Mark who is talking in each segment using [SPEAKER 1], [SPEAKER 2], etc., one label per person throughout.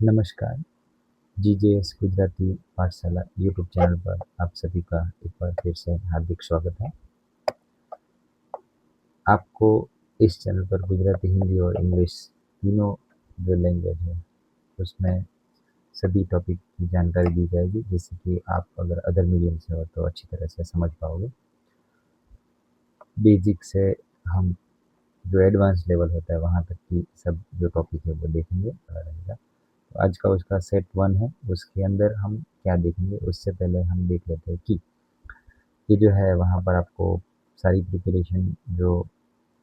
[SPEAKER 1] नमस्कार, जीजेएस गुजराती पाठशाला YouTube channel पर आप सभी का एक बार फिर से हार्दिक स्वागत है। आपको इस चैनल पर गुजराती, हिंदी और इंग्लिश तीनों जो लैंग्वेज है उसमें सभी टॉपिक की जानकारी दी जाएगी, जिससे कि आप अगर अदर मीडियम से हो तो अच्छी तरह से समझ पाओगे। बेसिक से हम जो एडवांस लेवल होता है वहाँ तक की सब जो टॉपिक है वो देखेंगे रहेगा। तो आज का उसका सेट 1 है, उसके अंदर हम क्या देखेंगे उससे पहले हम देख लेते हैं कि ये जो है वहाँ पर आपको सारी प्रिपरेशन जो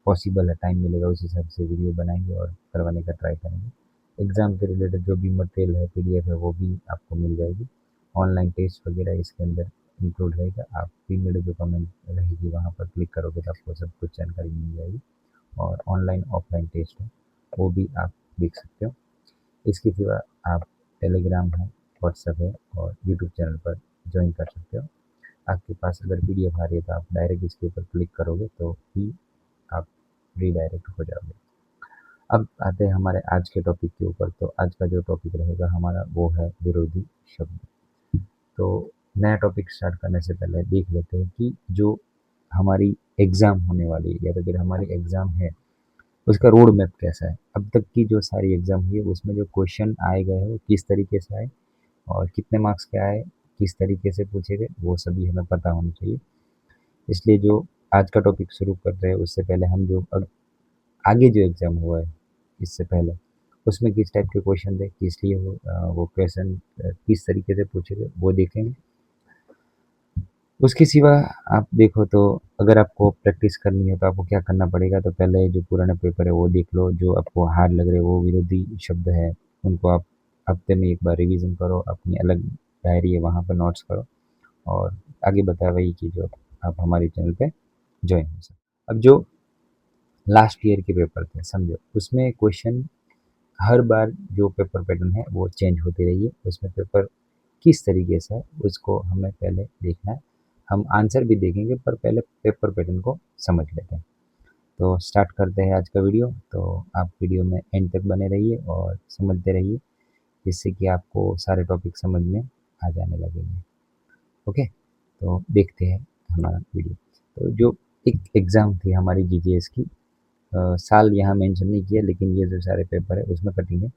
[SPEAKER 1] पॉसिबल है, टाइम मिलेगा उस हिसाब से वीडियो बनाएंगे और करवाने का ट्राई करेंगे। एग्ज़ाम के रिलेटेड जो भी मटेरियल है, पीडीएफ है, वो भी आपको मिल जाएगी। ऑनलाइन टेस्ट वगैरह इसके अंदर इंक्लूड रहेगा। आप पिन में जो कमेंट रहेगी वहाँ पर क्लिक करोगे तो आपको सब कुछ जानकारी मिल जाएगी। और ऑनलाइन ऑफलाइन टेस्ट है वो भी आप देख सकते हो। इसके सिवा आप टेलीग्राम है, व्हाट्सएप है और यूट्यूब चैनल पर ज्वाइन कर सकते हो। आपके पास अगर पीडीएफ आ रही है तो आप डायरेक्ट इसके ऊपर क्लिक करोगे तो ही आप रीडायरेक्ट हो जाओगे। अब आते हैं हमारे आज के टॉपिक के ऊपर। तो आज का जो टॉपिक रहेगा हमारा वो है विरोधी शब्द। तो नया टॉपिक स्टार्ट करने से पहले देख लेते हैं कि जो हमारी एग्ज़ाम होने वाली है या तो फिर हमारी एग्ज़ाम है उसका रोड मैप कैसा है। अब तक की जो सारी एग्ज़ाम हुई है उसमें जो क्वेश्चन आए गए हैं वो किस तरीके से आए और कितने मार्क्स के आए, किस तरीके से पूछे गए, वो सभी हमें पता होना चाहिए। इसलिए जो आज का टॉपिक शुरू कर रहे हैं उससे पहले हम जो आगे जो एग्ज़ाम हुआ है इससे पहले उसमें किस टाइप के क्वेश्चन थे, किस लिए वो क्वेश्चन किस तरीके से पूछे गए वो देखेंगे। उसके सिवा आप देखो तो अगर आपको प्रैक्टिस करनी है तो आपको क्या करना पड़ेगा, तो पहले जो पुराने पेपर है वो देख लो। जो आपको हार्ड लग रहे हैं वो विरोधी शब्द है उनको आप हफ्ते में एक बार रिवीजन करो, अपनी अलग डायरी है वहाँ पर नोट्स करो और आगे बताया वही कि जो आप हमारे चैनल पे ज्वाइन हो सकते। अब जो लास्ट ईयर के पेपर थे समझो, उसमें क्वेश्चन हर बार जो पेपर पैटर्न है वो चेंज होती रही है। उसमें पेपर किस तरीके से है उसको हमें पहले देखना है। हम आंसर भी देखेंगे पर पहले पेपर पैटर्न को समझ लेते हैं। तो स्टार्ट करते हैं आज का वीडियो। तो आप वीडियो में एंड तक बने रहिए और समझते रहिए, जिससे कि आपको सारे टॉपिक समझ में आ जाने लगेंगे। ओके, तो देखते हैं हमारा वीडियो। तो जो एक एग्ज़ाम थी हमारी जीजीएस की, साल यहाँ मेंशन नहीं किया लेकिन ये जो सारे पेपर है उसमें कटिंग है।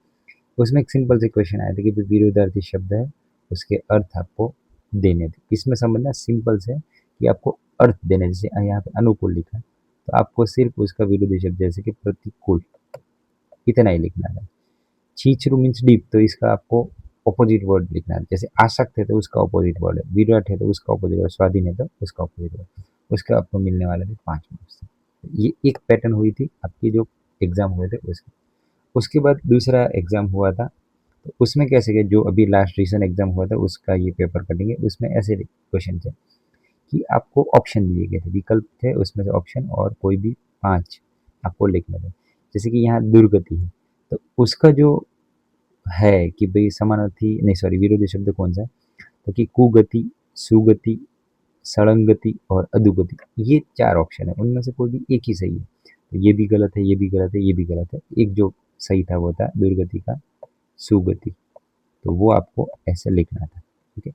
[SPEAKER 1] उसमें एक सिंपल से क्वेश्चन आया था कि विरोधार्थी शब्द है उसके अर्थ आपको देने थे। इसमें समझना सिंपल से कि आपको अर्थ देने, जैसे यहाँ पे अनुकूल लिखा है तो आपको सिर्फ उसका विरोधी शब्द जैसे कि प्रतिकूल इतना ही लिखना है। छीछरू मीन्स डीप, तो इसका आपको ऑपोजिट वर्ड लिखना है। जैसे आसक्त है तो उसका ऑपोजिट वर्ड है, विराट है तो उसका ऑपोजिट वर्ड, स्वाधीन है तो उसका ऑपोजिट वर्ड। उसका आपको मिलने वाले थे 5 मार्क्स। ये एक पैटर्न हुई थी आपकी जो एग्जाम हुए थे उसके। उसके बाद दूसरा एग्जाम हुआ था तो उसमें कैसे गए, जो अभी लास्ट रिसेंट एग्जाम हुआ था उसका ये पेपर कटेंगे। उसमें ऐसे क्वेश्चन थे कि आपको ऑप्शन दिए गए थे, विकल्प थे उसमें से ऑप्शन और कोई भी 5 आपको लिखने थे। जैसे कि यहाँ दुर्गति है तो उसका जो है कि भाई समानार्थी नहीं, सॉरी, विरोधी शब्द कौन सा है, तो कि कुगति, सुगति, सड़ंगति और अधोगति। ये 4 ऑप्शन है, उनमें से कोई भी एक ही सही है। तो ये भी गलत है, ये भी गलत है, ये भी गलत है। एक जो सही था वो था दुर्गति का सुगति। तो वो आपको ऐसे लिखना था। ठीक है,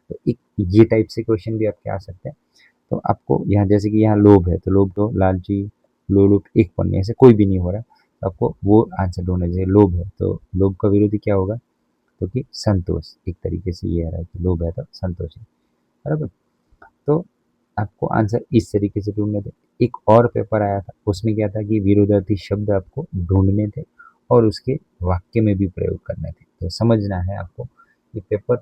[SPEAKER 1] तो एक ये टाइप से क्वेश्चन भी आपके आ सकते हैं। तो आपको यहाँ जैसे कि यहाँ लोभ है तो लोभ तो लालची, लोलुप, एक पन्ने ऐसे कोई भी नहीं हो रहा, तो आपको वो आंसर ढूंढना चाहिए। लोभ है तो लोभ का विरोधी क्या होगा, तो कि संतोष। एक तरीके से ये आ रहा है कि लोभ है तो संतोष है, बराबर। तो आपको आंसर इस तरीके से ढूंढने थे। एक और पेपर आया था उसमें क्या था कि विरोधार्थी शब्द आपको ढूंढने थे और उसके वाक्य में भी प्रयोग करने थे। तो समझना है आपको, ये पेपर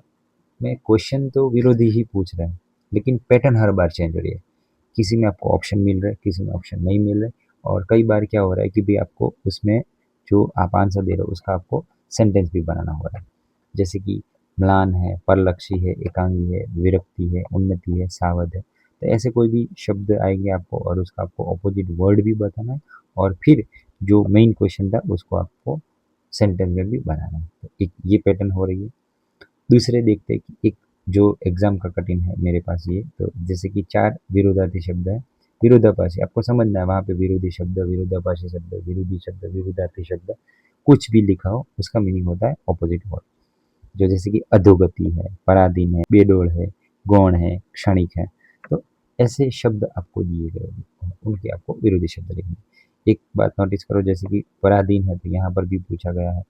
[SPEAKER 1] में क्वेश्चन तो विरोधी ही पूछ रहे हैं लेकिन पैटर्न हर बार चेंज हो रही है। किसी में आपको ऑप्शन मिल रहा है, किसी में ऑप्शन नहीं मिल रहा है। और कई बार क्या हो रहा है कि भाई आपको उसमें जो आप आंसर दे रहे हो उसका आपको सेंटेंस भी बनाना हो रहा है। जैसे कि म्लान है, परलक्षी है, एकांगी है, विरक्ति है, उन्नति है, सावध है। तो ऐसे कोई भी शब्द आएंगे आपको और उसका आपको ऑपोजिट वर्ड भी बताना है और फिर जो मेन क्वेश्चन था उसको आपको सेंटेंस में भी बनाना है। तो एक ये पैटर्न हो रही है। दूसरे देखते हैं कि एक जो एग्जाम का कठिन है मेरे पास ये, तो जैसे कि 4 विरोधार्थी शब्द है। विरोधाभासी आपको समझना है, वहाँ पे विरोधी शब्द, विरोधाभासी शब्द, विरोधी शब्द, विरोधार्थी शब्द, कुछ भी लिखा हो उसका मीनिंग होता है ऑपोजिट वर्ड। जो जैसे कि अधोगति है, पराधीन है, बेडोल है, गौण है, क्षणिक है, तो ऐसे शब्द आपको दिए गए हैं, उनके आपको विरोधी शब्द लिखने। एक बात नोटिस करो, जैसे कि पराधीन है तो यहाँ पर भी पूछा गया है,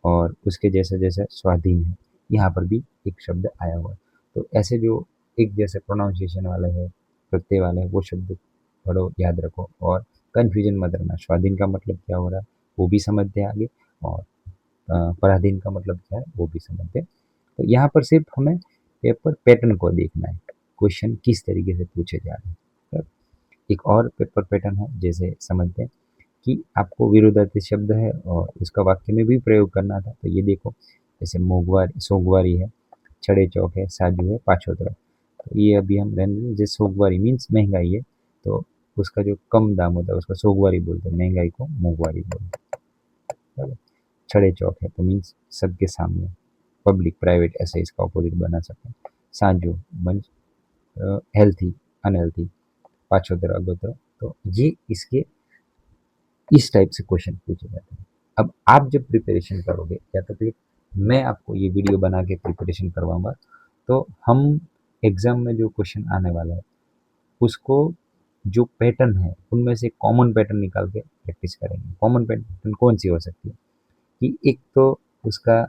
[SPEAKER 1] और उसके जैसे जैसे स्वाधीन है यहाँ पर भी एक शब्द आया हुआ है। तो ऐसे जो एक जैसे प्रोनाउंसिएशन वाले है, प्रत्यय वाले है, वो शब्द पढ़ो, याद रखो, और कन्फ्यूजन मत रखना। स्वाधीन का मतलब क्या हो रहा है वो भी समझते हैं आगे, और पराधीन का मतलब क्या है वो भी समझते हैं। तो यहाँ पर सिर्फ हमें पेपर पैटर्न को देखना है, क्वेश्चन किस तरीके से पूछे जा रहे हैं। तो एक और पेपर पैटर्न है, जैसे समझते हैं कि आपको विरोधार्थी शब्द है और उसका वाक्य में भी प्रयोग करना था। तो ये देखो, जैसे मोगवारी, सोगवारी है, छड़े चौक है, साजू है, पाछोतरा। तो ये अभी हम रहने दें, जैसे सोगवारी मीन्स महंगाई है, तो उसका जो कम दाम होता है उसका सोगवारी बोलते हैं, महंगाई को मोगवारी बोलते हैं। छड़े चौक है तो मीन्स सबके सामने, पब्लिक प्राइवेट ऐसे इसका ऑपोजिट बना सकते हैं। साजू मीन्स हेल्थी अनहेल्थी, पाछोतरा अगोतरा। तो ये इसके इस टाइप से क्वेश्चन पूछे जाते हैं। अब आप जब प्रिपरेशन करोगे, या तो फिर मैं आपको ये वीडियो बना के प्रिपरेशन करवाऊंगा, तो हम एग्जाम में जो क्वेश्चन आने वाला है उसको, जो पैटर्न है उनमें से कॉमन पैटर्न निकाल के प्रैक्टिस करेंगे। कॉमन पैटर्न कौन सी हो सकती है कि एक तो उसका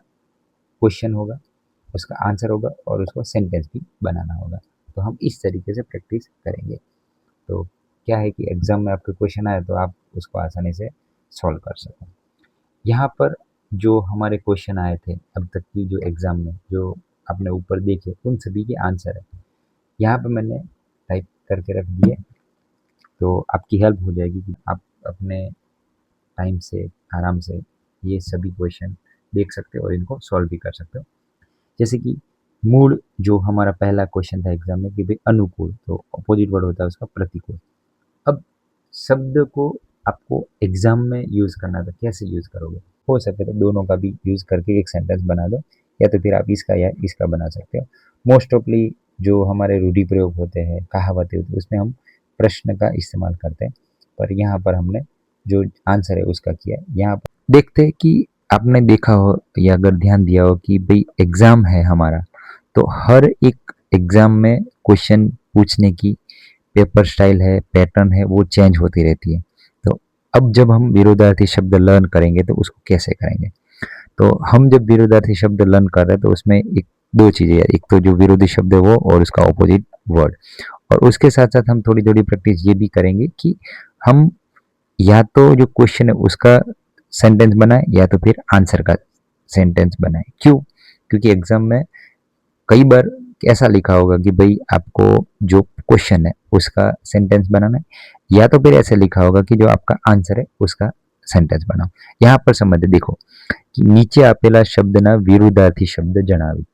[SPEAKER 1] क्वेश्चन होगा, उसका आंसर होगा, और उसको सेंटेंस भी बनाना होगा। तो हम इस तरीके से प्रैक्टिस करेंगे। तो क्या है कि एग्जाम में आपके क्वेश्चन आए तो आप उसको आसानी से सॉल्व कर सकें। यहाँ पर जो हमारे क्वेश्चन आए थे अब तक की, जो एग्जाम में जो आपने ऊपर देखे, उन सभी के आंसर है यहाँ पे मैंने टाइप करके रख दिए। तो आपकी हेल्प हो जाएगी कि आप अपने टाइम से आराम से ये सभी क्वेश्चन देख सकते हो और इनको सॉल्व भी कर सकते हो। जैसे कि मूड, जो हमारा पहला क्वेश्चन था एग्जाम में कि भाई अनुकूल, तो अपोजिट वर्ड होता है उसका प्रतिकूल। अब शब्द को आपको एग्जाम में यूज करना था, कैसे यूज करोगे? हो सके तो दोनों का भी यूज करके एक सेंटेंस बना दो, या तो फिर आप इसका या इसका बना सकते हो। मोस्ट ऑफली जो हमारे रूढ़ी प्रयोग होते हैं, कहावतें होती है, उसमें हम प्रश्न का इस्तेमाल करते हैं, पर यहाँ पर हमने जो आंसर है उसका किया है। यहाँ पर देखते हैं कि आपने देखा हो या अगर ध्यान दिया हो कि भाई एग्जाम है हमारा, तो हर एक एग्जाम में क्वेश्चन पूछने की पेपर स्टाइल है, पैटर्न है, वो चेंज होती रहती है। तो अब जब हम विरोधार्थी शब्द लर्न करेंगे तो उसको कैसे करेंगे? तो हम जब विरोधार्थी शब्द लर्न कर रहे हैं तो उसमें एक दो चीजें हैं, एक तो जो विरोधी शब्द है वो, और उसका ऑपोजिट वर्ड। और उसके साथ साथ हम थोड़ी थोड़ी प्रैक्टिस ये भी करेंगे कि हम या तो जो क्वेश्चन है उसका सेंटेंस बनाए, या तो फिर आंसर का सेंटेंस बनाए। क्यों? क्योंकि एग्जाम में कई बार ऐसा लिखा होगा कि भाई आपको जो क्वेश्चन है उसका सेंटेंस बनाना है, या तो फिर ऐसे लिखा होगा कि जो आपका आंसर है उसका सेंटेंस बनाओ। यहाँ पर समझ देखो कि नीचे આપેલા શબ્દના વિરુદ્ધાર્થી શબ્દ જણાવી।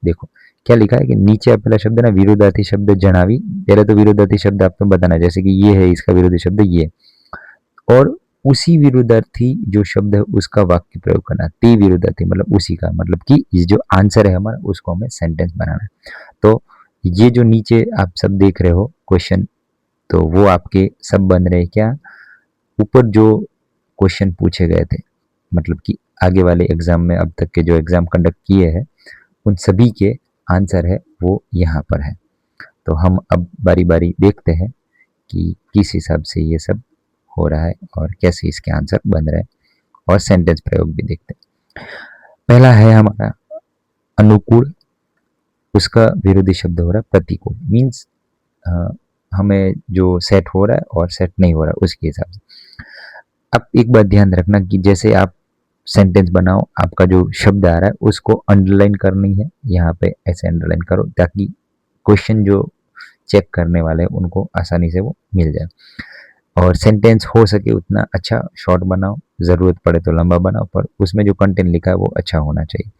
[SPEAKER 1] देखो क्या लिखा है कि नीचे આપેલા શબ્દના विरुद्धार्थी शब्द जणावी। पहले तो विरुद्धार्थी शब्द आपको बताना है, जैसे कि ये है, इसका विरोधी शब्द ये, और उसी विरुद्धार्थी जो शब्द है उसका वाक्य प्रयोग करना। ते विरुद्धार्थी मतलब उसी का, मतलब कि ये जो आंसर है हमारा उसको हमें सेंटेंस बनाना है। तो ये जो नीचे आप सब देख रहे हो क्वेश्चन, तो वो आपके सब बन रहे क्या? ऊपर जो क्वेश्चन पूछे गए थे, मतलब कि आगे वाले एग्जाम में अब तक के जो एग्जाम कंडक्ट किए हैं उन सभी के आंसर है वो यहाँ पर है। तो हम अब बारी बारी देखते हैं कि किस हिसाब से ये सब हो रहा है और कैसे इसके आंसर बन रहे हैं, और सेंटेंस प्रयोग भी देखते हैं। पहला है हमारा अनुकूल, उसका विरोधी शब्द हो रहा है प्रतिकूल। मीन्स हमें जो सेट हो रहा है और सेट नहीं हो रहा है उसके हिसाब से। अब एक बात ध्यान रखना कि जैसे आप सेंटेंस बनाओ, आपका जो शब्द आ रहा है उसको अंडरलाइन करनी है, यहाँ पे ऐसे अंडरलाइन करो ताकि क्वेश्चन जो चेक करने वाले हैं उनको आसानी से वो मिल जाए। और सेंटेंस हो सके उतना अच्छा शॉर्ट बनाओ, ज़रूरत पड़े तो लंबा बनाओ, पर उसमें जो कंटेंट लिखा है वो अच्छा होना चाहिए।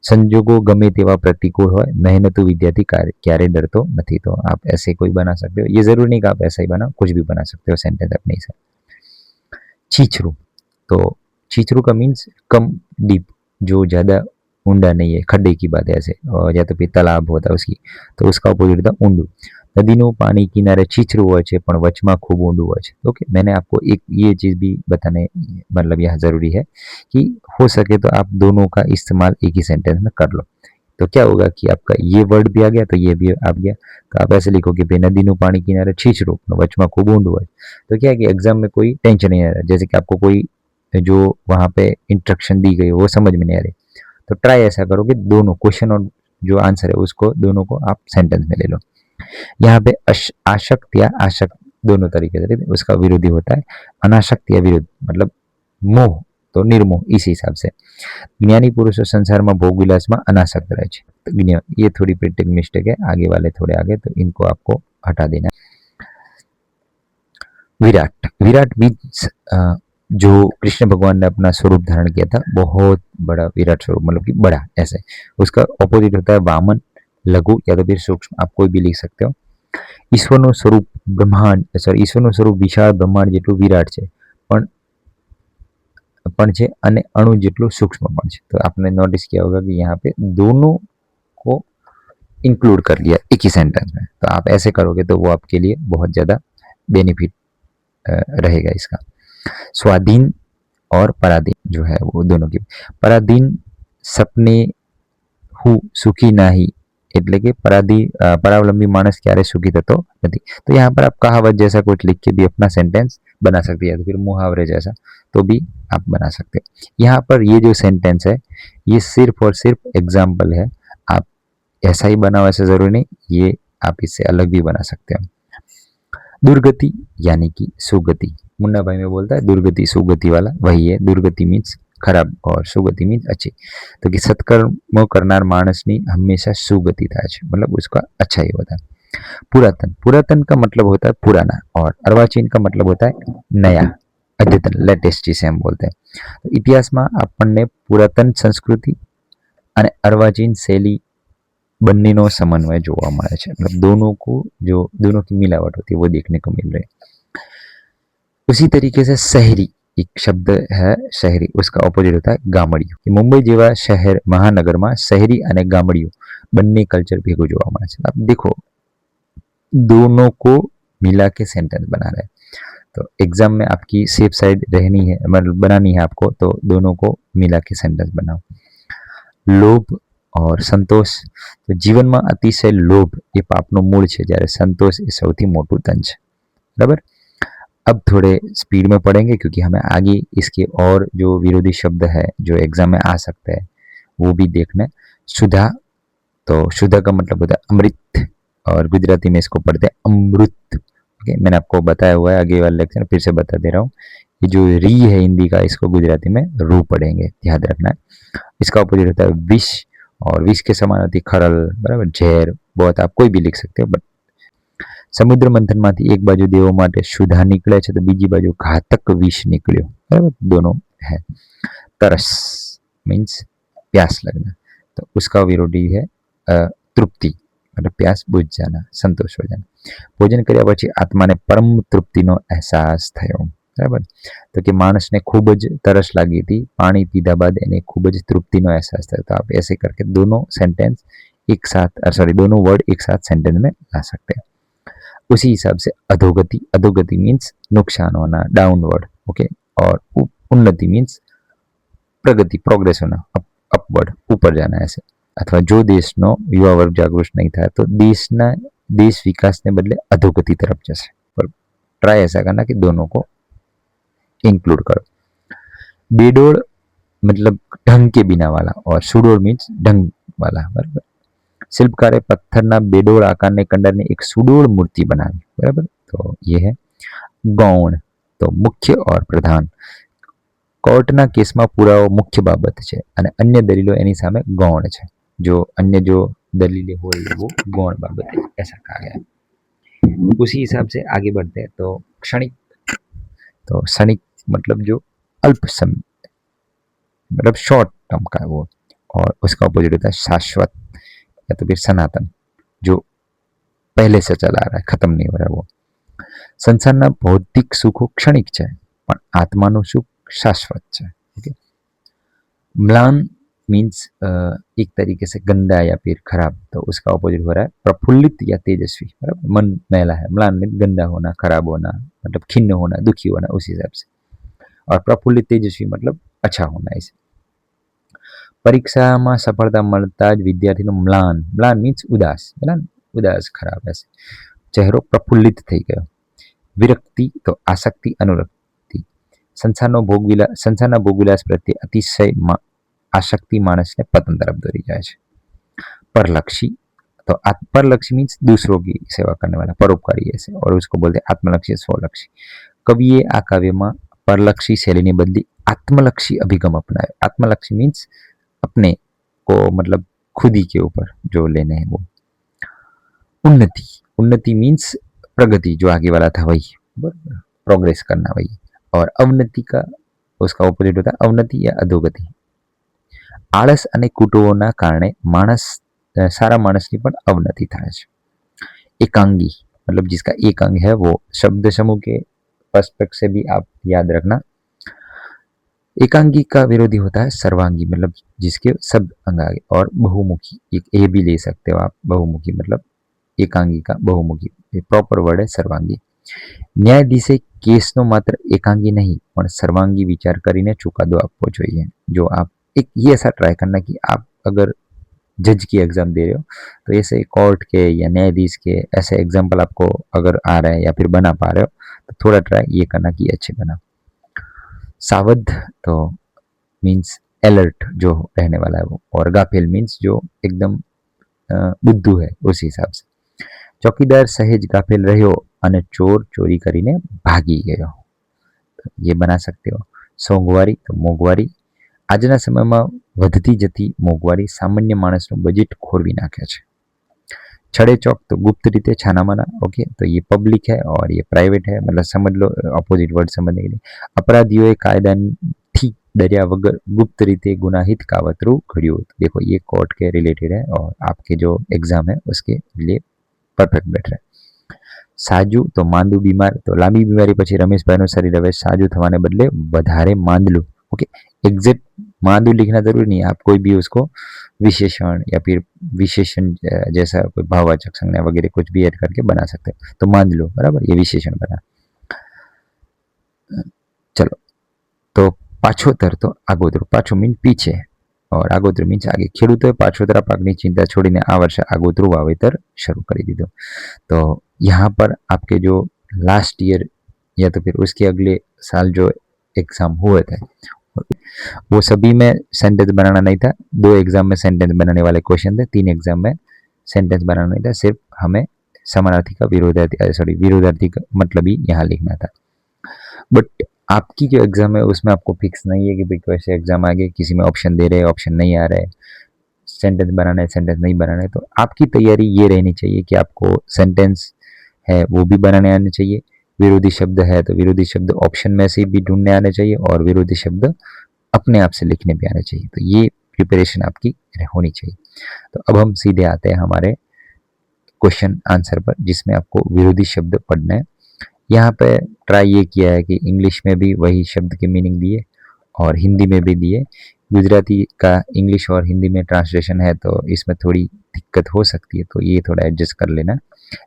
[SPEAKER 1] संजोगो गमे तेवा प्रतिकूल हो, मेहनतु विद्यार्थी क्यारे डरतो नहीं। तो आप ऐसे कोई बना सकते हो, ये ज़रूरी नहीं कि आप ऐसा ही बनाओ, कुछ भी बना सकते हो सेंटेंस अपने हिसाब। छीछरू, तो छीछरू का मीन्स कम डीप, जो ज़्यादा ऊंडा नहीं है, खड्डे की बात है ऐसे, और या तो फिर तालाब होता है उसकी, तो उसका ऑपोजिट होता है ઊંડું. નદીનું પાણી કિનારે છીછરું હોય છે પણ વચમાં ખૂબ ઊંડું હોય છે. ओके, मैंने आपको एक ये चीज़ भी बताने, मतलब यहाँ ज़रूरी है कि हो सके तो आप दोनों का इस्तेमाल एक ही सेंटेंस में कर लो. तो क्या होगा कि आपका ये वर्ड भी आ गया तो ये भी आ गया. तो आप ऐसे लिखो कि भाई नदीનું પાણી કિનારે છીછરું પણ વચમાં ખૂબ ઊંડું હોય. तो क्या है कि एग्जाम में कोई टेंशन नहीं आ रहा, जैसे कि आपको कोई जो वहाँ पे इंस्ट्रक्शन दी गई वो समझ में नहीं आ रही, तो ट्राई ऐसा करो कि दोनों क्वेश्चन और जो आंसर है उसको दोनों को आप सेंटेंस में ले लो. यहाँ पे आशक्त या आशक्त दोनों तरीके से उसका विरोधी होता है. अनाशक्त या विरोध मतलब मोह तो निर्मोह, इस हिसाब से ज्ञानी पुरुषो संसाરમાં ભોગવિલાસમાં अनासक्त रहे છે. तो ये थोड़ी प्रिंटिंग मिस्टेक है, आगे वाले थोड़े आगे, तो इनको आपको हटा देना. विराट, विराट मीन्स जो कृष्ण भगवान ने अपना स्वरूप धारण किया था, बहुत बड़ा विराट स्वरूप, मतलब कि बड़ा ऐसे. उसका ऑपोजिट होता है वामन, लघु या तो फिर सूक्ष्म, आप कोई भी लिख सकते हो. ઈશ્વરનું સ્વરૂપ બ્રહ્માંડ, સોરી, ઈશ્વરનું સ્વરૂપ વિશાળ બ્રહ્માંડ જેટલું વિરાટ છે, પણ છે અને અણુ જેટલું सूक्ष्म પણ છે. तो आपने नोटिस किया होगा कि यहाँ पे दोनों को इंक्लूड कर लिया एक ही सेंटेंस में. तो आप ऐसे करोगे तो वो आपके लिए बहुत ज़्यादा बेनिफिट रहेगा इसका. स्वाधीन और पराधीन जो है वो दोनों की. पराधीन सपने હું સુખી નહીં, એટલે કે परावलंबी मानस क्यारे सुखी थतो नहीं. तो यहाँ पर आप कहावत जैसा कुछ लिख के भी अपना सेंटेंस बना सकते हैं, या तो फिर मुहावरे जैसा तो भी आप बना सकते हैं. यहाँ पर ये जो सेंटेंस है ये सिर्फ और सिर्फ एग्जाम्पल है. आप ऐसा ही बनाओ ऐसा जरूरी नहीं, ये आप इससे अलग भी बना सकते हो. दुर्गति यानी कि सुगति, मुन्ना भाई में बोलता है दुर्गति सुगति वाला वही है. दुर्गति मीन्स खराब और सुगति मीन्स अच्छी. तो कि सत्कर्मो करनार मानसनी हमेशा सुगति થાય છે, मतलब उसका अच्छा ही होता है. पुरातन, पुरातन का मतलब होता है पुराना, और अर्वाचीन का मतलब होता है नया, अद्यतन, लेटेस्ट जिसे हम बोलते हैं. तो इतिहासમાં આપણને પુરાતન સંસ્કૃતિ અને अर्वाचीन शैली બંનેનો સમન્વય જોવા મળે છે. मतलब दोनों की मिलावट होती है वो देखने को मिल रही है. उसी तरीके से शहरी, एक शब्द है शहरी, उसका ऑपोजिट होता है ગામડિયું. कि मुंबई જેવા શહેર મહાનગરમાં શહેરી અને ગામડિયું બંને कल्चर ભેગું જોવા મળે છે. आप देखो दोनों को मिला के सेंटेंस बना रहे हैं. तो एग्जाम में आपकी सेफ साइड रहनी है, मतलब बनानी है आपको, तो दोनों को मिला के सेंटेंस बनाओ. लोभ और संतोष, तो जीवનમાં અતિશય લોભ એ પાપનો મૂળ છે, જ્યારે સંતોષ એ સૌથી મોટું ધન છે. બરાબર. अब थोड़े स्पीड में पढ़ेंगे क्योंकि हमें आगे इसके और जो विरोधी शब्द है जो एग्जाम में आ सकते हैं वो भी देखना है. सुधा, तो सुधा का मतलब होता है अमृत, और गुजराती में इसको पढ़ते हैं अमृत. ओके, मैंने आपको बताया हुआ है आगे वाले लेक्चर, फिर से बता दे रहा हूँ. ये जो री है हिंदी का, इसको गुजराती में रू पढ़ेंगे, याद रखना है. इसका ऑपोजिट होता है विष, और विष के समान होती है खरल, बराबर, झेर, बहुत आप कोई भी लिख सकते हो. बट समुद्र मंथनમાંથી એક બાજુ દેવો માટે સુધા નીકળે છે તો બીજી બાજુ ઘાતક વિષ નીકળ્યો, બરાબર, दोनों है. तरस मीन्स प्यास लगना, तो उसका विरोधी है तृप्ति, मतलब प्यास बुझ जाना, संतोष हो जाना. ભોજન કર્યા પછી આત્માને પરમ તૃપ્તિનો અહેસાસ થયો, બરાબર. તો કે માણસને ખૂબ જ તરસ લાગી હતી, પાણી પીધા બાદ એને ખૂબ જ તૃપ્તિનો અહેસાસ થયો. तो आप ऐसे करके दोनों सेंटेंस एक साथ, सॉरी, दोनों वर्ड एक साथ सेंटेंस में ला सकते हैं. उसी हिसाब से अधोगति, अधोगति मीन्स नुकसान होना, डाउनवर्ड. ओके, और उन्नति मीन्स प्रगति, प्रोग्रेस होना, अपवर्ड, ऊपर जाना ऐसे. अथवा जो देशનો યુવા વર્ગ જાગૃત નહીં થાય તો देश विकासને बदले अधोगति तरफ जैसे. पर ट्राई ऐसा करना कि दोनों को इंक्लूड करो. बेडोल मतलब ढंग के बिना वाला, और सुडोल मीन्स ढंग वाला, बराबर. शिल्पकारे पत्थરના બેડોળ આકારને કંડારને એક સુડોળ મૂર્તિ બનાવી, બરાબર. તો ये है ગૌણ, તો મુખ્ય और प्रधान. કોર્ટના કેસમાં પુરાવો મુખ્ય બાબત છે અને અન્ય દલીલો એની સામે ગૌણ છે. जो अन्य जो दलीलें हो रही है वो गौण बाबत है, ऐसा कहा गया है. उसी हिसाब से आगे बढ़ते हैं. तो क्षणिक, तो क्षणिक मतलब जो अल्प समय, मतलब शॉर्ट टर्म का है वो, और उसका ऑपोजिट होता है शाश्वत या तो फिर सनातन, जो पहले से चला आ रहा है, खत्म नहीं हो रहा है वो. संसाરના ભૌતિક સુખો ક્ષણિક છે પણ આત્માનું સુખ શાશ્વત છે. ઓકે. મ્લાન मीन्स एक तरीके से गंदा या फिर खराब, तो उसका ऑपोजिट हो रहा है प्रफुल्लित या तेजस्वी। बराबर, मन मैला है, म्लान में गंदा होना, खराब होना, मतलब खिन्न होना, दुखी होना, उस हिसाब से। और प्रफुल्लित तेजस्वी मतलब अच्छा होना। इसे परीक्षाમાં સફળતા મળતા જ વિદ્યાર્થીનું મ્લાન, મ્લાન મીન્સ ઉદાસ, બરાબર, ઉદાસ ખરાબ હશે, ચહેરો પ્રફુલ્લિત થઈ ગયો. વિરક્તિ તો આસક્તિ, અનુરક્તિ, સંસારના ભોગવિલાસ પ્રત્યે અતિશય આસક્તિ માણસને પતન તરફ દોરી જાય છે. परलक्षी, तो परलक्षी मीन्स दूसरों की सेवा करने वाला, परोपकारी ऐसे, और उसको बोलते हैं आत्मलक्षी, स्वलक्षी. कविए आ काव्य में परलक्षी शैली ने बदली आत्मलक्षी अभिगम अपनाए. आत्मलक्षी मीन्स अपने को, मतलब खुद ही के ऊपर जो लेने हैं वो. उन्नति, उन्नति मीन्स प्रगति, जो आगे वाला था वही, प्रोग्रेस करना वही. और अवनति का उसका ऑपोजिट होता है अवनति या अधोगति. આળસ અને કુટુંબોના કારણે માણસ, સારા માણસની પણ અવનતિ થાય છે. एकांगी, मतलब जिसका एक अंग है, वो शब्द समूह के पर्सपेक्ट से भी आप याद रखना. एकांगी का विरोधी होता है सर्वांगी, मतलब जिसके सब अंग आगे. और बहुमुखी, एक ए भी ले सकते हो आप, बहुमुखी मतलब एकांगी का बहुमुखी, प्रॉपर वर्ड है सर्वांगी. ન્યાયાધીશે કેસનો માત્ર એકાંગી નહીં પણ સર્વાંગી વિચાર કરીને ચુકાદો આપવો જોઈએ. जो आप एक ये ऐसा ट्राई करना कि आप अगर जज की एग्जाम दे रहे हो तो ऐसे कोर्ट के या न्यायाधीश के ऐसे एग्जाम्पल आपको अगर आ रहे हैं या फिर बना पा रहे हो तो थोड़ा ट्राई ये करना कि अच्छे बना. सावध तो मीन्स अलर्ट जो रहने वाला है वो. और गाफिल मीन्स जो एकदम बुद्धू है, उस हिसाब से. ચોકીદાર સહેજ ગાફેલ રહ્યો અને ચોર ચોરી કરીને ભાગી ગયો, ये बना सकते हो. સોંગવારી તો મોંઘવારી, આજના સમયમાં વધતી જતી મોંઘવારી સામાન્ય માણસનું બજેટ ખોરવી નાખે છે. छड़े चौक तो गुप्त रीते छाना माना. ओके, तो ये पब्लिक है और ये प्राइवेट है, मतलब समझ लो ऑपोजिट वर्ड समझने के लिए. अपराधीओए कायदाथी डर्या वगर गुप्त रीते गुनाहित कावतरू घड़્યું. देखो ये कोर्ट के रिलेटेड है और आपके जो एग्जाम है उसके लिए परफेक्ट बैठ रहा है. साजू तो मांदू, बीमार, तो लांबी बीमारी પછી રમેશભાઈનું શરીર હવે સાજુ થવાને બદલે વધારે માંદલું. ओके, एग्जैक्ट मांदू लिखना जरूरी नहीं है, आप कोई भी उसको विशेषण या फिर विशेषण जैसा कोई भाववाचक संज्ञा वगैरह कुछ भी ऐड करके बना सकते हो. तो માંદલું, बराबर, ये विशेषण बना. चलो, तो પાછોતર તો આગોતરું, પાછો મીન પીछे और આગોતરું મીન્સ આગે. ખેડૂતોએ પાછોતરા પાકની ચિંતા છોડીને આ વર્ષે આગોતરું વાવેતર શરૂ કરી દીધું. तो यहाँ पर आपके जो लास्ट ईयर या तो फिर उसके अगले साल जो एग्जाम हुए थे वो सभी में सेंटेंस बनाना नहीं था. 2 एग्जाम में सेंटेंस बनाने वाले क्वेश्चन थे, 3 एग्जाम में सेंटेंस बनाना नहीं था. सिर्फ हमें समानार्थी का विरोधार्थी का मतलब ही यहाँ लिखना था. बट आपकी जो एग्जाम है उसमें आपको फिक्स नहीं है कि भाई कैसे एग्जाम आगे, किसी में ऑप्शन दे रहे हैं, ऑप्शन नहीं आ रहे, सेंटेंस बनाना है, सेंटेंस नहीं बनाना है. तो आपकी तैयारी ये रहनी चाहिए कि आपको सेंटेंस है वो भी बनाने आने चाहिए, विरोधी शब्द है तो विरोधी शब्द ऑप्शन में से भी ढूंढने आने चाहिए, और विरोधी शब्द अपने आप से लिखने भी आने चाहिए. तो ये प्रिपरेशन आपकी होनी चाहिए. तो अब हम सीधे आते हैं हमारे क्वेश्चन आंसर पर, जिसमें आपको विरोधी शब्द पढ़ना है. यहाँ पे ट्राई ये किया है कि इंग्लिश में भी वही शब्द के मीनिंग दिए और हिंदी में भी दिए. गुजराती का इंग्लिश और हिंदी में ट्रांसलेशन है तो इसमें थोड़ी दिक्कत हो सकती है, तो ये थोड़ा एडजस्ट कर लेना.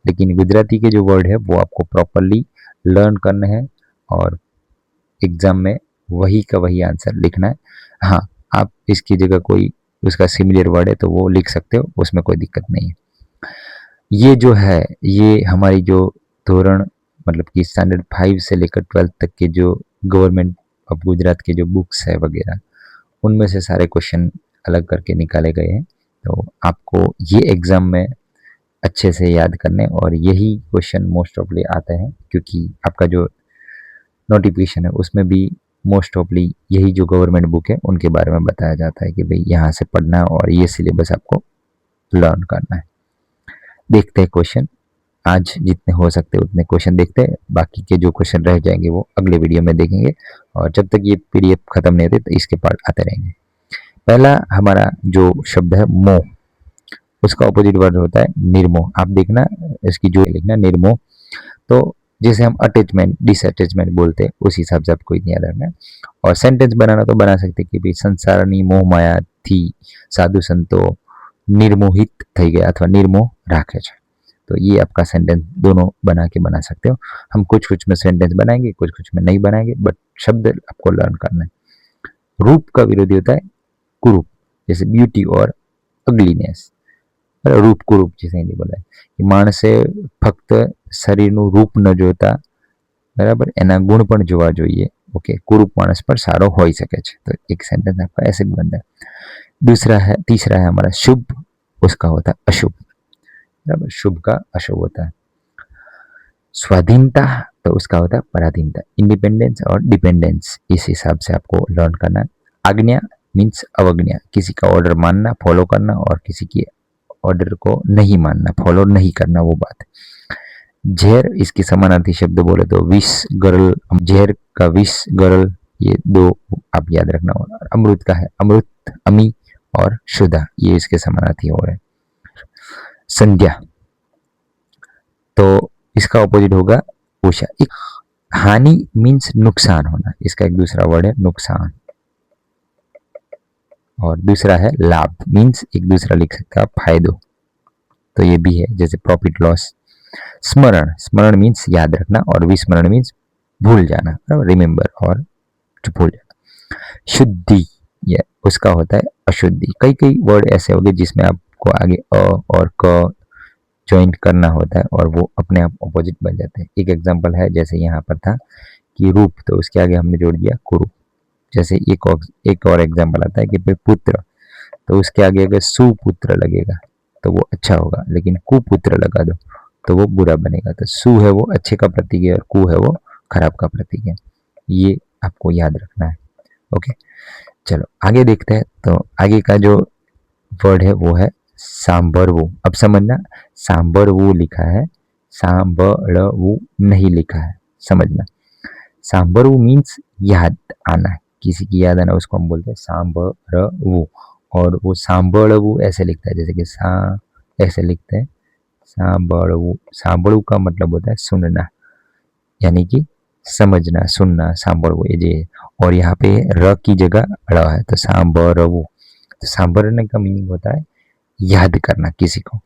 [SPEAKER 1] लेकिन गुजराती के जो वर्ड है वो आपको प्रॉपरली लर्न करना है और एग्जाम में वही का वही आंसर लिखना है. हाँ, आप इसकी जगह कोई उसका सिमिलर वर्ड है तो वो लिख सकते हो, उसमें कोई दिक्कत नहीं है. ये जो है ये हमारी जो धोरण मतलब कि स्टैंडर्ड 5 से लेकर 12 तक के जो गवर्नमेंट ऑफ गुजरात के जो बुक्स है वगैरह, उनमें से सारे क्वेश्चन अलग करके निकाले गए हैं. तो आपको ये एग्ज़ाम में अच्छे से याद करने, और यही क्वेश्चन मोस्ट ऑफली आते हैं क्योंकि आपका जो नोटिफिकेशन है उसमें भी मोस्ट ऑफली यही जो गवर्नमेंट बुक है उनके बारे में बताया जाता है कि भाई यहाँ से पढ़ना है और ये सिलेबस आपको लर्न करना है. देखते हैं क्वेश्चन, आज जितने हो सकते उतने क्वेश्चन देखते हैं, बाकी के जो क्वेश्चन रह जाएंगे वो अगले वीडियो में देखेंगे. और जब तक ये पीडीएफ खत्म नहीं होती तो इसके पार्ट आते रहेंगे. पहला हमारा जो शब्द है मोह, उसका ऑपोजिट वर्ड होता है निर्मोह. आप देखना इसकी जो लिखना निर्मोह, तो जैसे हम अटैचमेंट डिसअटैचमेंट बोलते हैं उस हिसाब से आपको याद रखना है. और सेंटेंस बनाना तो बना सकते कि भाई संसारनी मोह माया થી સાધુ સંતો निर्मोहित થઈ ગયા अथवा निर्मोह રાખે છે। तो ये आपका सेंटेंस दोनों बना के बना सकते हो। हम कुछ कुछ में सेंटेंस बनाएंगे, कुछ कुछ में नहीं बनाएंगे, बट शब्द आपको लर्न करना है। रूप का विरोधी होता है कुरूप, जैसे ब्यूटी और अग्लीनेस। रूप कुरूप जिसे नहीं बोला है, माणसे फक्त शरीरનું રૂપ ન જોતા, बराबर, એના ગુણ પણ જોવા જોઈએ। ओके, कुरूप मानस पर सारो हो सके। तो एक सेंटेंस आपका ऐसे भी बनता है। तीसरा है हमारा शुभ, उसका होता है अशुभ, बराबर, शुभ का अशुभ होता है। स्वाधीनता, तो उसका होता है पराधीनता। इंडिपेंडेंस और डिपेंडेंस, इस हिसाब से आपको लर्न करना है। आज्ञा मीन्स अवज्ञा, किसी का ऑर्डर मानना, फॉलो करना, और किसी की ऑर्डर को नहीं मानना, फॉलो नहीं करना, वो बात। झेर, इसकी समानार्थी शब्द बोले तो विष, गरल, झेर का विष, गरल, ये दो आप याद रखना। और अमृत का है अमृत, अमी और शुदा, ये इसके समानार्थी हो रहे। संध्या, तो इसका ऑपोजिट होगा उषा। एक हानि मीन्स नुकसान होना, इसका एक दूसरा वर्ड है नुकसान। और दूसरा है लाभ, मीन्स एक दूसरा लिख सकता है फायदो, तो ये भी है, जैसे प्रॉफिट लॉस। स्मरण, स्मरण मीन्स याद रखना, और विस्मरण मीन्स भूल जाना, रिमेम्बर, और भूल जाना। शुद्धि, ये उसका होता है अशुद्धि। कई कई वर्ड ऐसे होंगे जिसमें आपको आगे अ और क ज्वाइंट करना होता है, और वो अपने आप ऑपोजिट बन जाते हैं। एक एग्जांपल है, जैसे यहाँ पर था कि रूप, तो उसके आगे हमने जोड़ दिया कुरूप। जैसे एक और एग्जांपल आता है कि पुत्र, तो उसके आगे अगर सुपुत्र लगेगा तो वो अच्छा होगा, लेकिन कुपुत्र लगा दो तो वो बुरा बनेगा। तो सु है वो अच्छे का प्रतीक है, और कु है वो खराब का प्रतीक है। ये आपको याद रखना है। ओके, चलो आगे देखते हैं। तो आगे का जो वर्ड है वो है सांभरवू। अब समझना, सांभरवू लिखा है, सांभळवू नहीं लिखा है, समझना। सांभरवू मीन्स याद आना, किसी की याद आना, उसको हम बोलते हैं सांभरवू। और वो सांभळवू ऐसे लिखता है, जैसे कि सा ऐसे लिखते हैं, सांभळवू। सांभळवू का मतलब होता है सुनना, यानी कि समझना, सुनना, सांभळवू ये जे। और यहाँ पे र की जगह ड़ है, तो सांभरवू। तो सांभरने का मीनिंग होता है याद करना किसी को,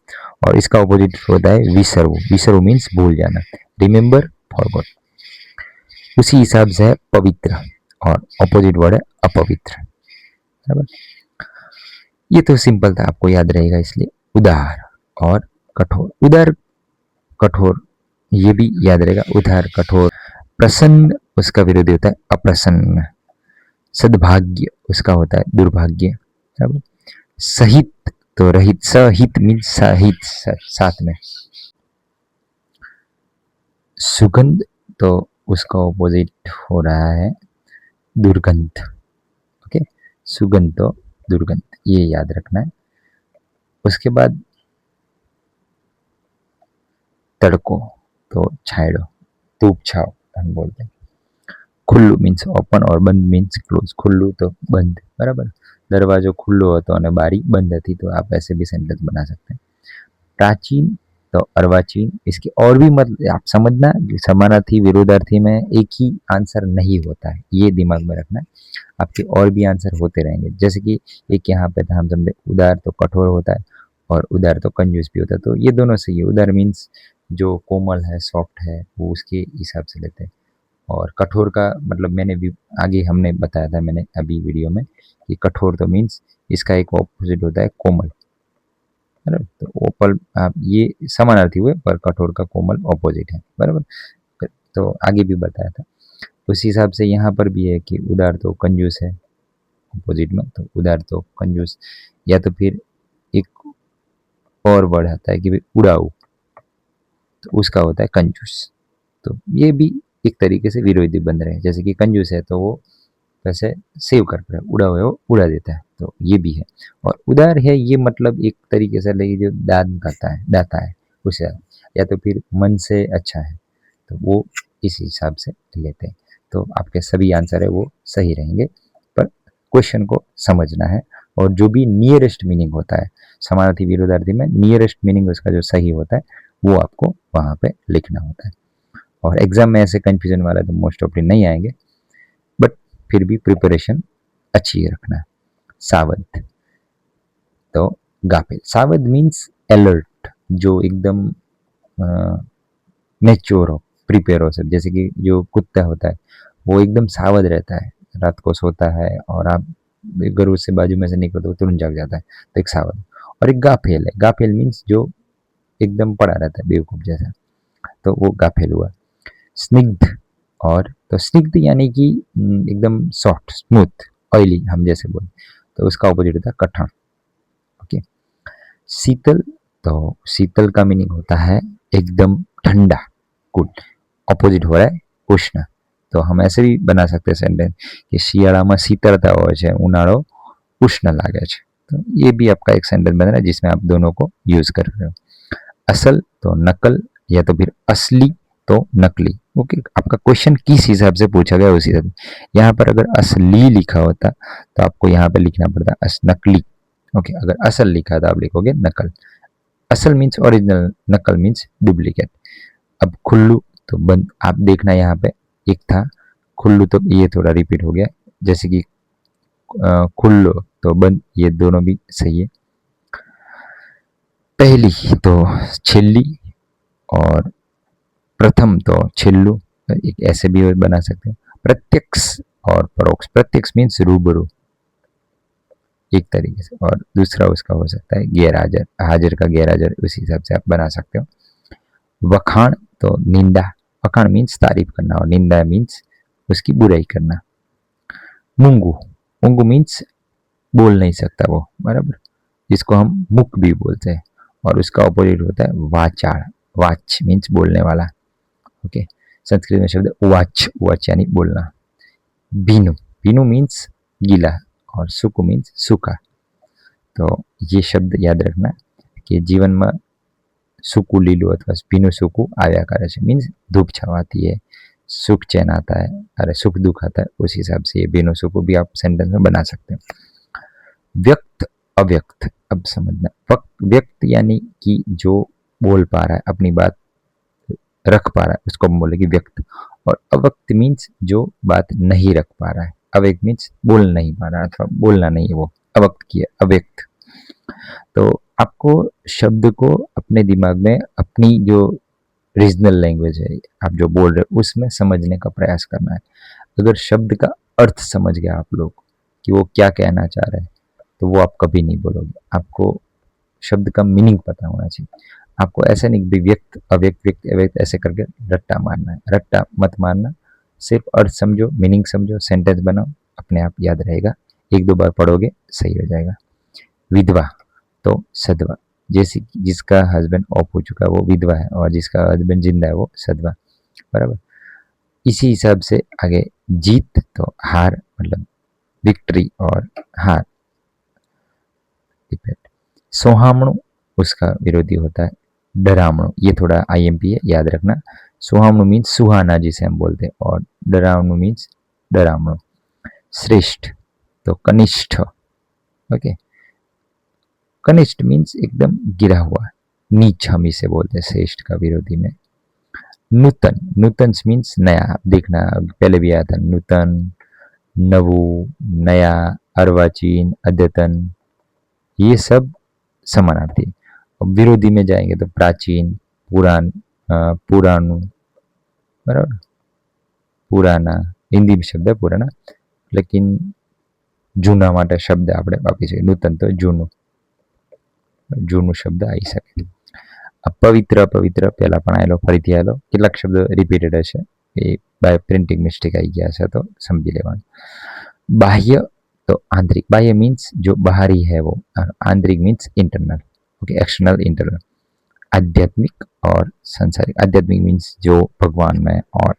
[SPEAKER 1] और इसका ऑपोजिट होता है विसरवू। विसरवू मीन्स भूल जाना, रिमेम्बर, फॉरगॉट। उसी हिसाब से है पवित्र, और ऑपोजिट वर्ड है अपवित्र, बराबर। ये तो सिंपल था, आपको याद रहेगा इसलिए। उदार और कठोर, उदार कठोर, ये भी याद रहेगा, उदार कठोर। प्रसन्न, उसका विरोधी होता है अप्रसन्न। सद्भाग्य, उसका होता है दुर्भाग्य, बराबर। सहित, तो रहित, सहित मीन्स सहित, साथ में। सुगंध, तो उसका ऑपोजिट हो रहा है दुर्गंध। ओके, सुगंध तो दुर्गंध, ये याद रखना है। उसके बाद तड़को, तो छायड़ो, धूप छाव हम बोलते हैं। खुल्लू मीन्स ओपन, और बंद मीन्स क्लोज। खुल्लू तो बंद, बराबर, दरवाजो खुल्लो હતો અને બારી बंद थी, तो आप ऐसे भी सेंटेंस बना सकते हैं। प्राचीन, तो अर्वाचीन, इसके और भी मतलब आप समझना, समानार्थी विरोधार्थी में एक ही आंसर नहीं होता है, ये दिमाग में रखना। आपके और भी आंसर होते रहेंगे, जैसे कि एक यहाँ पे था, हम समझे उदार तो कठोर होता है, और उदार तो कंजूस भी होता है, तो ये दोनों सही है। उदार मीन्स जो कोमल है, सॉफ्ट है, वो उसके हिसाब से लेते हैं। और कठोर का मतलब मैंने भी आगे हमने बताया था, मैंने अभी वीडियो में, कि कठोर तो मीन्स इसका एक ऑपोजिट होता है कोमल, बराबर। तो ओपल, आप ये समानार्थी हुए, पर कठोर का कोमल ऑपोजिट है, बराबर। तो आगे भी बताया था। उस हिसाब से यहाँ पर भी है कि उदार तो कंजूस है ऑपोजिट में, तो उदार तो कंजूस। या तो फिर एक और वर्ड आता है कि भाई उड़ाऊ, तो उसका होता है कंजूस। तो ये भी एक तरीके से विरोधी बन रहे हैं, जैसे कि कंजूस है तो वो पैसे सेव करता है, उड़ा हुआ वो उड़ा देता है, तो ये भी है। और उदार है, ये मतलब एक तरीके से लगी जो दान करता है, दाता है उसे। या तो फिर मन से अच्छा है, तो वो इस हिसाब से लेते हैं। तो आपके सभी आंसर है वो सही रहेंगे, पर क्वेश्चन को समझना है। और जो भी नियरेस्ट मीनिंग होता है समानार्थी विरोधार्थी में, नियरेस्ट मीनिंग उसका जो सही होता है वो आपको वहाँ पे लिखना होता है। और एग्जाम में ऐसे कंफ्यूजन वाला तो मोस्ट ऑफली नहीं आएंगे, बट फिर भी प्रिपरेशन अच्छी रखना है। सावध, तो गाफिल। सावध मीन्स अलर्ट, जो एकदम मैच्योर हो, प्रिपेयर हो सब। जैसे कि जो कुत्ता होता है वो एकदम सावध रहता है, रात को सोता है और आप अगर उससे बाजू में से निकलो तो वो तुरंत जाग जाता है, तो एक सावध। और एक गाफिल है। गाफिल मीन्स जो एकदम पड़ा रहता है बेवकूफ जैसा, तो वो गाफिल हुआ। स्निग्ध, और तो स्निग्ध यानी कि एकदम सॉफ्ट, स्मूथ, ऑयली हम जैसे बोले, तो उसका ऑपोजिट होता है कठिन। ओके। शीतल, तो शीतल का मीनिंग होता है एकदम ठंडा, कूल। ऑपोजिट हो रहा है उष्ण। तो हम ऐसे भी बना सकते हैं सेंटेंस कि શિયાળામાં શીતળતા હોય છે, ઉનાળો ઉષ્ણ લાગે છે। तो ये भी आपका एक सेंटेंस बन रहा है जिसमें आप दोनों को यूज कर रहे हो। असल तो नकल, या तो फिर असली तो नकली। ओके, आपका क्वेश्चन किस हिसाब से पूछा गया उसी हिसाब से। यहाँ पर अगर असली लिखा होता तो आपको यहाँ पे लिखना पड़ता नकली। ओके, अगर असल लिखा था आप लिखोगे नकल। असल मीन्स ओरिजिनल, नकल मीन्स डुप्लीकेट। अब खुल्लू तो बंद, आप देखना यहाँ पे एक था खुल्लू, तो ये थोड़ा रिपीट हो गया। जैसे कि खुल्लो तो बंद, ये दोनों भी सही है। पहली तो छेल्ली, और प्रथम तो छेल्लू, एक ऐसे भी बना सकते हैं। प्रत्यक्ष और परोक्ष, प्रत्यक्ष मीन्स रूबरू एक तरीके से, और दूसरा उसका हो सकता है गैर हाजिर, हाजिर का गैर हाजिर, उसी हिसाब से आप बना सकते हो। वखाण तो निंदा, वखाण मीन्स तारीफ करना, और निंदा मीन्स उसकी बुराई करना। मूंगू, मूंगू मीन्स बोल नहीं सकता वो, बराबर, जिसको हम मुख भी बोलते हैं, और उसका ऑपोजिट होता है वाचाड़। वाच मीन्स बोलने वाला। ओके, संस्कृत में शब्द उवाच, उवाच यानी बोलना। भीनु, भीनु मीन्स गीला, और सुकु मीन्स सूखा। तो ये शब्द याद रखना कि जीवन में सूकू લીલું અથવા ભીનું सूकू આવ્યા કરે છે, मीन्स धूप छावाती है, सुख चैन आता है, अरे सुख दुख आता है, उस हिसाब से ये भीनु सूकू भी आप सेंटेंस में बना सकते हो। व्यक्त अव्यक्त, अब समझना। व्यक्त यानी कि जो बोल पा रहा है, अपनी बात रख पा रहा है, उसको हम बोलेंगे व्यक्त। और अव्यक्त मीन्स जो बात नहीं रख पा रहा है। अव्यक्त मीन्स बोल नहीं पा रहा, अथवा बोलना नहीं है, वो अव्यक्त की है, अव्यक्त। तो आपको शब्द को अपने दिमाग में अपनी जो रीजनल लैंग्वेज है, आप जो बोल रहे हो उसमें समझने का प्रयास करना है। अगर शब्द का अर्थ समझ गया आप लोग कि वो क्या कहना चाह रहे हैं, तो वो आप कभी नहीं बोलोगे। आपको शब्द का मीनिंग पता होना चाहिए। आपको ऐसा नहीं कि व्यक्त अव्यक्त व्यक्त अव्यक्त ऐसे करके रट्टा मारना है, रट्टा मत मारना। सिर्फ अर्थ समझो, मीनिंग समझो, सेंटेंस बनाओ, अपने आप याद रहेगा। एक दो बार पढ़ोगे सही हो जाएगा। विधवा तो सधवा, जैसे जिसका हस्बैंड ऑफ हो चुका है वो विधवा है, और जिसका हस्बैंड जिंदा है वो सधवा, बराबर। इसी हिसाब से आगे जीत तो हार, मतलब विक्ट्री और हार, डिपेंड। सोहामणु उसका विरोधी होता है डरावणु, ये थोड़ा आईएमपी है, याद रखना। सोहामणु मीन्स सुहाना जिसे हम बोलते हैं, और डरावणु मीन्स डरावणु। श्रेष्ठ तो कनिष्ठ। ओके, कनिष्ठ मीन्स एकदम गिरा हुआ, नीच हम इसे बोलते हैं श्रेष्ठ का विरोधी में। नूतन, नूतन मीन्स नया, देखना पहले भी आया था, नूतन, नवु, नया, अर्वाचीन, अद्यतन, ये सब समानार्थी। अब विरोधी में जाएंगे तो प्राचीन, पुरानु, बराबर, पुराना, हिंदी में शब्द है पुराना, लेकिन जूना माटे शब्द આપણે વાપરી શકીએ। નૂતન તો જૂનું, જૂનું શબ્દ આવી શકે। પવિત્ર, પવિત્ર પહેલા પણ આવેલો, ફરીથી આવેલો, કેટલાક શબ્દ રિપીટેડ હશે, એ બાય પ્રિન્ટિંગ મિસ્ટેક આવી ગયા હશે તો સમજી લેવાનું। બાહ્ય तो आंतरिक, बाह्य मीन्स जो बाहरी है वो, आंतरिक means internal. Okay, external internal. आध्यात्मिक और सांसारिक, आध्यात्मिक मीन्स जो भगवान में और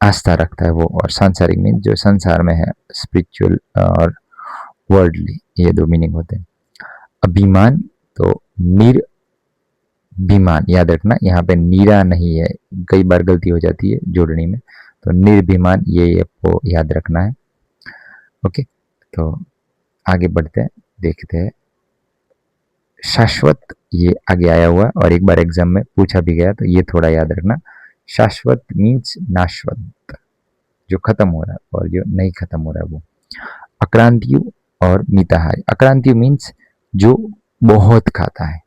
[SPEAKER 1] आस्था रखता है वो, और सांसारिक मीन्स जो संसार में है, स्पिरिचुअल और वर्ल्डली, ये दो मीनिंग होते हैं। अभिमान तो निर्भिमान, याद रखना यहाँ पे नीरा नहीं है, कई बार गलती हो जाती है जोड़नी में, तो निर्भिमान ये आपको याद रखना है। ओके, तो आगे बढ़ते हैं, देखते हैं। शाश्वत, ये आगे आया हुआ और एक बार एग्जाम में पूछा भी गया, तो ये थोड़ा याद रखना। शाश्वत मीन्स नाशवत, जो खत्म हो रहा है और जो नहीं खत्म हो रहा है वो। अक्रांतियु और मिताहारी, अक्रांतियु मीन्स जो बहुत खाता है,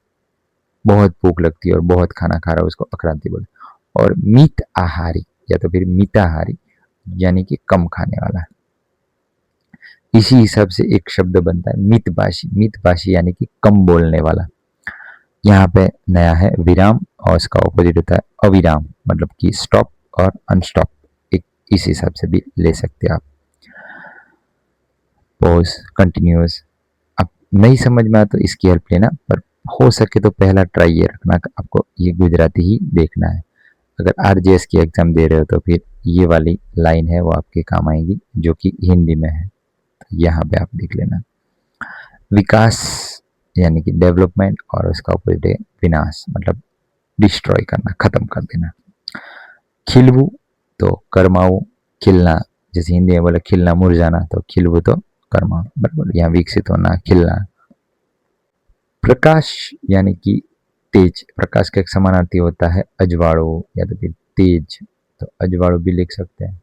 [SPEAKER 1] बहुत भूख लगती है और बहुत खाना खा रहा है उसको अक्रांति बोलते। और मित आहारी या तो फिर मिताहारी यानी कि कम खाने वाला। इसी हिसाब से एक शब्द बनता है मितभाषी। मितभाषी यानी कि कम बोलने वाला। यहाँ पे नया है विराम और इसका ऑपोजिट होता है अविराम, मतलब कि स्टॉप और अनस्टॉप। एक इस हिसाब से भी ले सकते हैं आप। Pause, continuous. अब नहीं समझ में आया तो इसकी हेल्प लेना, पर हो सके तो पहला ट्राई ये रखना कि आपको ये गुजराती ही देखना है। अगर आरजेएस की एग्जाम दे रहे हो तो फिर ये वाली लाइन है वो आपके काम आएगी, जो कि हिंदी में है। तो यहाँ पे आप देख लेना। विकास यानी कि डेवलपमेंट और उसका अपोजिट है विनाश, मतलब डिस्ट्रॉय करना, खत्म कर देना। खिलवू तो करमाऊ, खिलना, जैसे हिंदी में बोले खिलना मुरझाना, तो खिलवू तो कर्मा, बराबर, यहाँ विकसित होना, खिलना। प्रकाश यानी कि तेज। प्रकाश का एक समानार्थी होता है अजवाड़ो या तो फिर तेज, तो अजवाड़ो भी लिख सकते हैं,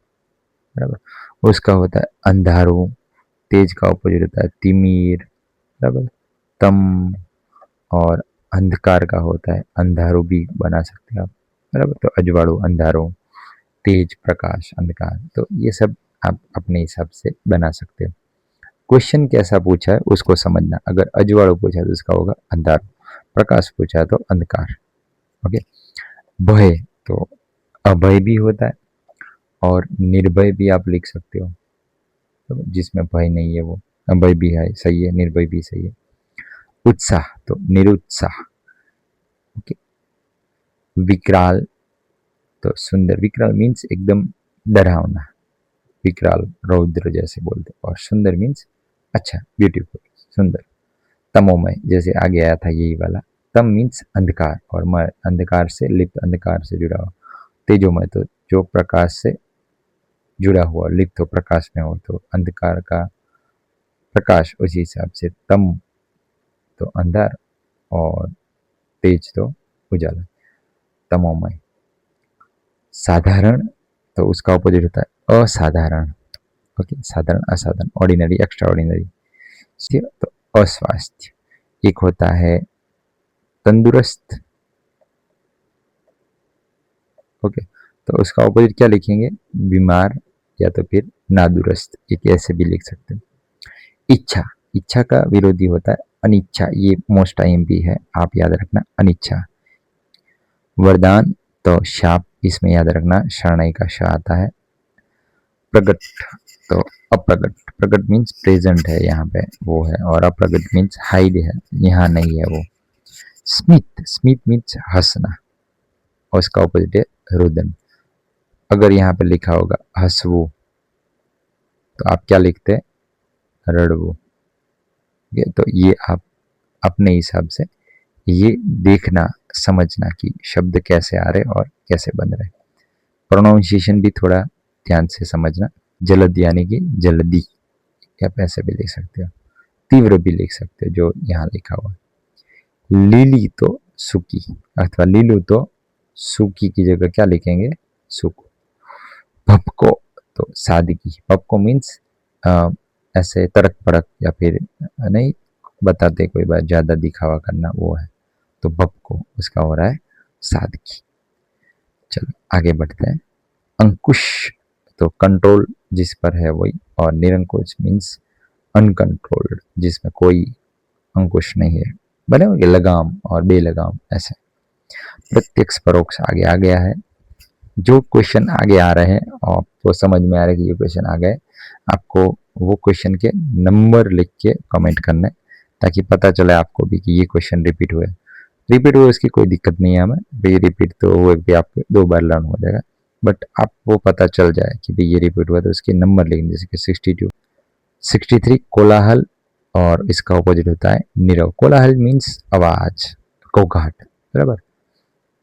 [SPEAKER 1] बराबर। उसका होता है अंधारू, तेज का ऑपोजिट होता है तिमिर, बराबर। तम और अंधकार का होता है अंधारू भी बना सकते हैं आप, बराबर। तो अजवाड़ो, अंधारो, तेज, प्रकाश, अंधकार, तो ये सब आप अपने हिसाब से बना सकते हो। क्वेश्चन कैसा पूछा है उसको समझना। अगर अजवाड़ो पूछा है तो इसका होगा अंधार, प्रकाश पूछा है तो अंधकार। ओके। भय तो अभय भी होता है और निर्भय भी आप लिख सकते हो, तो जिसमें भय नहीं है वो अभय भी है, सही है, निर्भय भी सही है। उत्साह तो निरुत्साह। ओके। विकराल तो सुंदर। विकराल मीन्स एकदम डरावना, विकराल रौद्र जैसे बोलते, और सुंदर मीन्स अच्छा, ब्यूटीफुल, सुंदर। तमोमय जैसे आगे आया था यही वाला। तम मीन्स अंधकार और मय अंधकार से लिप्त, अंधकार से जुड़ा हुआ। तेजोमय तो जो प्रकाश से जुड़ा हुआ, लिप्त हो, प्रकाश में हो, तो अंधकार का प्रकाश, उसी हिसाब से तम तो अंधार और तेज तो उजाला, तमोमय। साधारण तो उसका ऑपोजिट होता है असाधारण। ओके, साधारण, असाधारण, ऑर्डिनरी, एक्स्ट्रा ऑर्डिनरी। तो अस्वास्थ्य। एक होता है तंदुरुस्त। ओके, तो उसका ऑपोजिट क्या लिखेंगे, बीमार या तो फिर नादुरुस्त, एक ऐसे भी लिख सकते हैं। इच्छा, इच्छा का विरोधी होता है अनिच्छा, ये मोस्ट आईएमपी है, आप याद रखना, अनिच्छा। वरदान तो शाप, इसमें याद रखना शरणाई का शा आता है। प्रगट तो अप्रगट, प्रगट मीन्स प्रेजेंट है, यहाँ पे वो है, और अप्रगट मीन्स हाइड है, यहाँ नहीं है वो। स्मित, स्मित मीन्स हंसना, और इसका ऑपोजिट है रुदन। अगर यहाँ पे लिखा होगा हंसवू, तो आप क्या लिखते हैं, रड़वू। तो ये आप अपने हिसाब से ये देखना, समझना कि शब्द कैसे आ रहे और कैसे बन रहे। प्रोनाउंसिएशन भी थोड़ा ध्यान से समझना। जलद यानी कि जल्दी, आप ऐसे भी लिख सकते हो। तीव्र भी लिख सकते हो जो यहाँ लिखा हुआ है। लीली तो सूखी, अथवा लीलू तो सूखी की जगह क्या लिखेंगे, सूख। भपको तो सादगी, भपको मीन्स ऐसे तड़क भड़क या फिर नहीं बताते कोई बात, ज्यादा दिखावा करना, वो है। तो भपको उसका हो रहा है सादगी। चलो आगे बढ़ते हैं। अंकुश तो कंट्रोल जिस पर है वही, और निरंकुश मीन्स अनकंट्रोल्ड, जिसमें कोई अंकुश नहीं है, बने होंगे लगाम और बेलगाम ऐसे। प्रत्यक्ष परोक्ष आगे आ गया है। जो क्वेश्चन आगे आ रहे हैं आपको समझ में आ रहा है कि ये क्वेश्चन आ गए, आपको वो क्वेश्चन के नंबर लिख के कमेंट करने, ताकि पता चले आपको भी कि ये क्वेश्चन रिपीट हुए। रिपीट हुए उसकी कोई दिक्कत नहीं है हमें, भाई रिपीट तो वो भी आपको 2 बार लर्न हो जाएगा, बट आपको पता चल जाए कि भाई ये रिपीट हुआ, तो उसके नंबर लिखने, जैसे कि 62, 63 कोलाहल, और इसका ऑपोजिट होता है नीरव। कोलाहल मीन्स आवाज, घोंघाट, बराबर।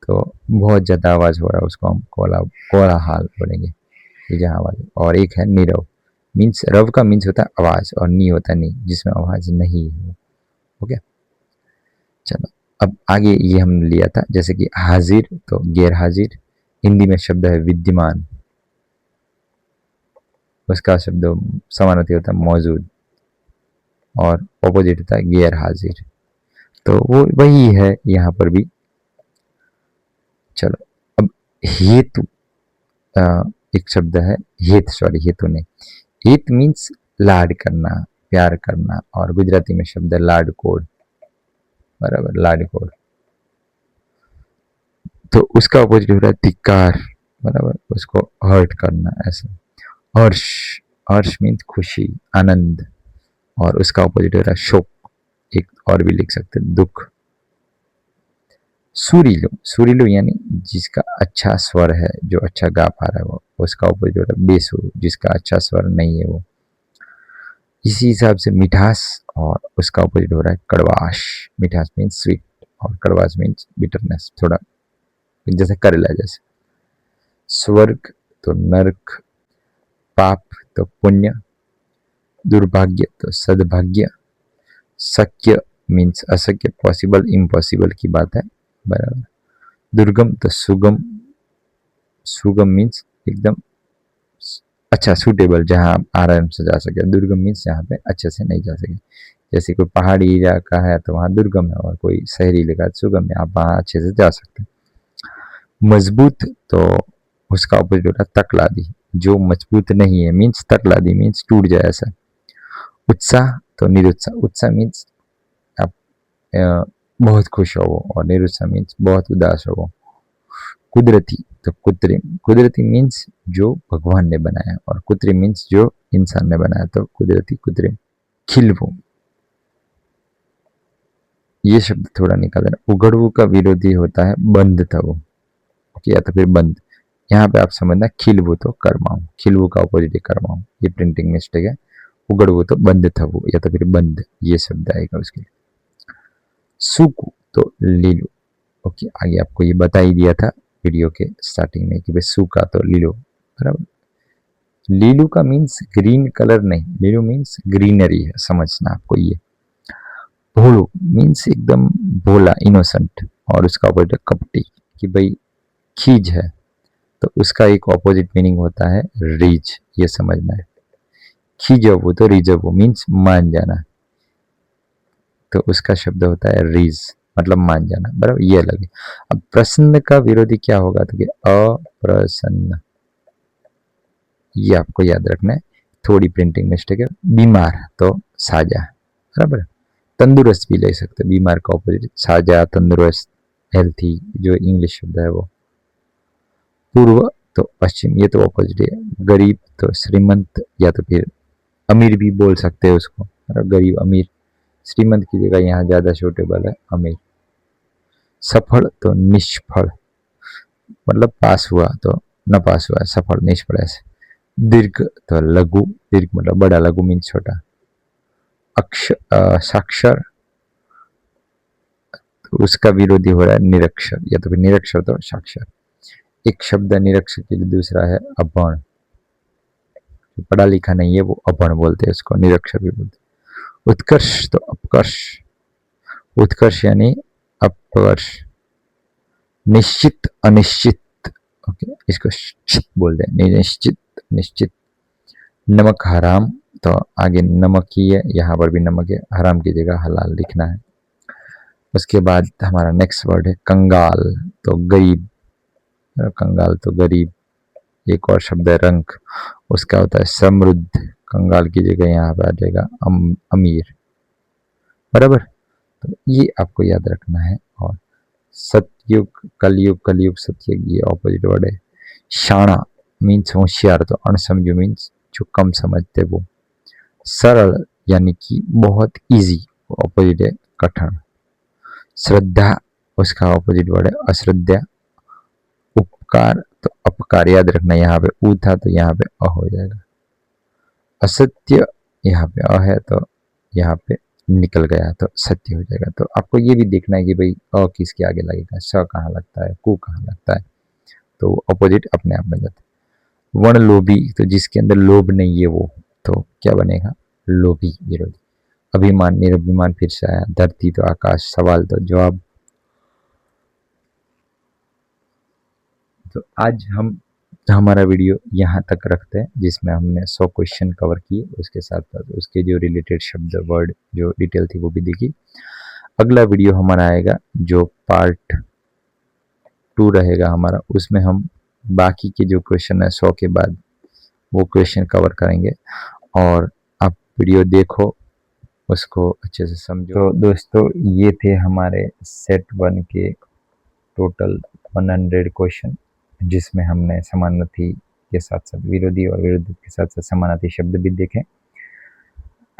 [SPEAKER 1] तो बहुत ज़्यादा आवाज़ हो रहा है उसको हम कोलाहल बोलेंगे, ये जहाँ आवाज़। और एक है नीरव, मीन्स रव का मीन्स होता है आवाज़, और नी होता है नी, जिसमें आवाज़ नहीं है। ओके, चलो अब आगे ये हमने लिया था, जैसे कि हाजिर तो गैर हाजिर। हिंदी में शब्द है विद्यमान, उसका शब्द समानार्थी होता है मौजूद, और ऑपोजिट होता है गैर हाजिर। तो वो वही है यहाँ पर भी। चलो अब हेतु, एक शब्द है हेत, सॉरी हेतु नहीं, हेत मीन्स लाड करना, प्यार करना, और गुजराती में शब्द है लाडकोड, बराबर, लाडकोड। तो उसका अपोजिट हो रहा है धिक्कार, बराबर, उसको हर्ट करना ऐसे। हर्ष, हर्ष मीन्स खुशी, आनंद, और उसका अपोजिट हो रहा है शोक, एक और भी लिख सकते हैं दुख। सुरीलो, सुरीलो यानी जिसका अच्छा स्वर है, जो अच्छा गा पा रहा है वो, उसका अपोजिट हो रहा है बेसुर, जिसका अच्छा स्वर नहीं है वो। इसी हिसाब से मिठास, और उसका अपोजिट हो रहा है कड़वाश। मिठास मीन्स स्वीट, और कड़वाश मीन्स बिटरनेस, थोड़ा जैसे करेला जैसे। स्वर्ग तो नरक, पाप तो पुण्य, दुर्भाग्य तो सद्भाग्य, शक्य मीन्स अशक्य, पॉसिबल इम्पॉसिबल की बात है, बराबर। दुर्गम तो सुगम, सुगम मीन्स एकदम अच्छा सूटेबल, जहाँ आप आराम से जा सके। दुर्गम मीन्स जहाँ पे अच्छे से नहीं जा सके, जैसे कोई पहाड़ी इलाका है तो वहाँ दुर्गम है, और कोई शहरी इलाका है सुगम है, आप वहाँ अच्छे से जा सकते हैं। मजबूत तो उसका ऑपोजिट होता है तकलादी, जो मजबूत नहीं है मीन्स तकलादी मीन्स टूट जाए ऐसा। उत्साह तो निरुत्साह, उत्साह मीन्स आप बहुत खुश हो, और निरुत्साह मीन्स बहुत उदास हो। कुदरती तो कृत्रिम, कुदरती मीन्स जो भगवान ने बनाया, और कृत्रिम मीन्स जो इंसान ने बनाया, तो कुदरती कृत्रिम। खिलवू, ये शब्द थोड़ा निकाल देना। उगड़वू का विरोधी होता है बंद थवू, या तो फिर बंद। यहाँ पे आप समझना खिलवू तो करमाऊ, खिलवू का ऑपोजिट है करमाऊ, ये प्रिंटिंग मिस्टेक है। उगड़वू तो बंद थवू, या तो फिर बंद, ये शब्द आएगा उसके लिए। सूकू तो लीलू, ओके, आगे आपको ये बता ही दिया था वीडियो के स्टार्टिंग में कि भाई सूखा तो लीलू, बराबर। लीलू का मीन्स ग्रीन कलर नहीं, लीलू मीन्स ग्रीनरी है, समझना आपको ये। भोलू मीन्स एकदम भोला, इनोसेंट, और उसका ऑपोजिट है कपटी, कि भाई खीज है, तो उसका एक ऑपोजिट मीनिंग होता है रीच, ये समझना है। खीजवू तो रिजवू मीन्स मान जाना, तो उसका शब्द होता है रीज, मतलब मान जाना, बराबर, ये अलग है। अब प्रसन्न का विरोधी क्या होगा, तो कि अप्रसन्न, ये आपको याद रखना है, थोड़ी प्रिंटिंग मिस्टेक है। बीमार तो साजा, बराबर। तंदुरुस्त भी ले सकते हैं, बीमार का ऑपोजिट साजा, तंदुरुस्त, हेल्थी, जो इंग्लिश शब्द है वो। पूर्व तो पश्चिम, ये तो ऑपोजिट है। गरीब तो श्रीमंत, या तो फिर अमीर भी बोल सकते हैं उसको, गरीब अमीर, श्रीमंत की जगह यहाँ ज्यादा सूटेबल है अमीर। सफल तो निष्फल, मतलब पास हुआ तो न पास हुआ, सफल निष्फल ऐसे। दीर्घ तो लघु, दीर्घ मतलब बड़ा, लघु मीन्स छोटा। साक्षर तो उसका विरोधी हो रहा है निरक्षर, या तो फिर निरक्षर तो साक्षर। एक शब्द निरक्षर के लिए दूसरा है अभण, पढ़ा लिखा नहीं है वो अभण बोलते हैं उसको, निरक्षर भी बोलते हैं। उत्कर्ष तो अपकर्ष, उत्कर्ष यानी अपकर्ष। निश्चित अनिश्चित, ओके, इसको चित बोलते हैं, निश्चित निश्चित। नमक हराम तो आगे नमक ही है, यहाँ पर भी नमक है, हराम की जगह हलाल लिखना है। उसके बाद हमारा नेक्स्ट वर्ड है कंगाल, तो गरीब, कंगाल तो गरीब। एक और शब्द है रंक, उसका होता है समृद्ध, कंगाल की जगह यहाँ पे आ जाएगा अमीर, बराबर। तो ये आपको याद रखना है। और सतयुग, कलयुग, कलयुग सतयुग, ये ऑपोजिट वर्ड है। शाणा मीन्स होशियार, तो अणसमझू मीन्स जो कम समझते वो। सरल यानी कि बहुत इजी, ऑपोजिट है कठिन। श्रद्धा, उसका ऑपोजिट वर्ड है अश्रद्धा। उपकार तो अपकार, याद रखना, यहाँ पे ऊ था तो यहाँ पे अ हो जाएगा। असत्य, यहाँ पे अ है तो यहाँ पे निकल गया तो सत्य हो जाएगा। तो आपको ये भी देखना है कि भाई अ किसके आगे लगेगा, स कहाँ लगता है, कु कहाँ लगता है, तो ऑपोजिट अपने आप बन जाता है। वर्ण लोभी, तो जिसके अंदर लोभ नहीं है वो, तो क्या बनेगा, लोभी, विरोधी। अभिमान, निरभिमान फिर से आया। धरती तो आकाश, सवाल तो जवाब। तो आज हम हमारा वीडियो यहाँ तक रखते हैं, जिसमें हमने 100 क्वेश्चन कवर किए, उसके साथ साथ उसके जो रिलेटेड शब्द वर्ड जो डिटेल थी वो भी देखी। अगला वीडियो हमारा आएगा जो पार्ट 2 रहेगा हमारा, उसमें हम बाकी के जो क्वेश्चन है 100 के बाद वो क्वेश्चन कवर करेंगे। और आप वीडियो देखो, उसको अच्छे से समझो। तो दोस्तों ये थे हमारे सेट 1 के टोटल 100 क्वेश्चन, जिसमें हमने समानार्थी के साथ साथ विरोधी और विरोधी के साथ साथ समानार्थी शब्द भी देखे।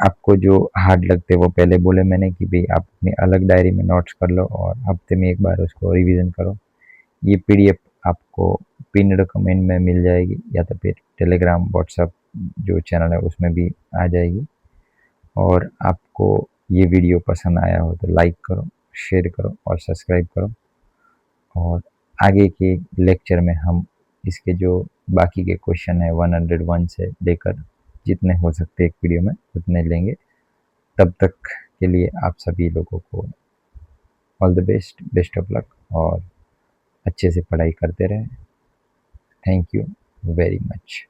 [SPEAKER 1] आपको जो हार्ड लगते वो पहले बोले मैंने कि भाई आप अपनी अलग डायरी में नोट्स कर लो और हफ्ते में एक बार उसको रिवीजन करो। ये पीडीएफ आपको पिन्ड कमेंट में मिल जाएगी या तो फिर टेलीग्राम व्हाट्सएप जो चैनल है उसमें भी आ जाएगी। और आपको ये वीडियो पसंद आया हो तो लाइक करो, शेयर करो और सब्सक्राइब करो। और आगे के लेक्चर में हम इसके जो बाकी के क्वेश्चन है 101 से लेकर जितने हो सकते एक वीडियो में उतने लेंगे। तब तक के लिए आप सभी लोगों को all the best, best of luck और अच्छे से पढ़ाई करते रहें। Thank you very much.